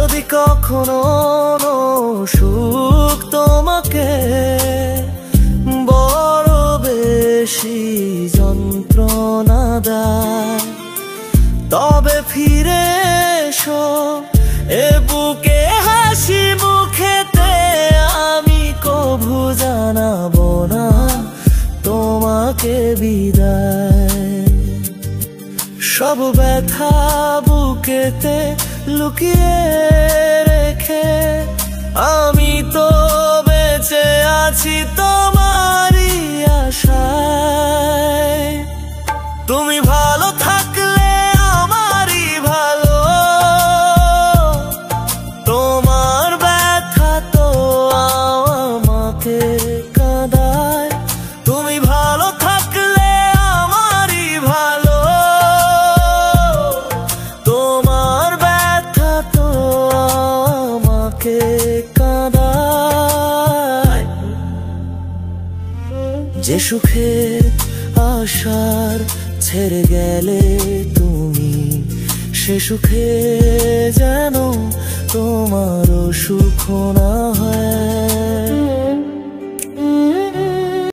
যদি কখনো সুখ তোমাকে বড় বেশি যন্ত্রণা দেয়, তবে ফিরে এসো এ বুকে হাসি মুখেতে। আমি কভু জানাবো না তোমাকে বিদায়। সব ব্যথা বুকেতে লুকিয়ে রেখে আমি তো বেঁচে আছি তোমারই আশায়। তুমি ভালো থাকলে আমারই ভালো, তোমার ব্যথা তো আমাকে কাঁদায়। তুমি ভালো থাকলে আমারই ভালো, তোমার ব্যথা তো আমাকে কাঁদায়। যে সুখের আশার ছেড়ে গেলে তুমি, সে সুখে যেন তোমারও সুখ না হয়।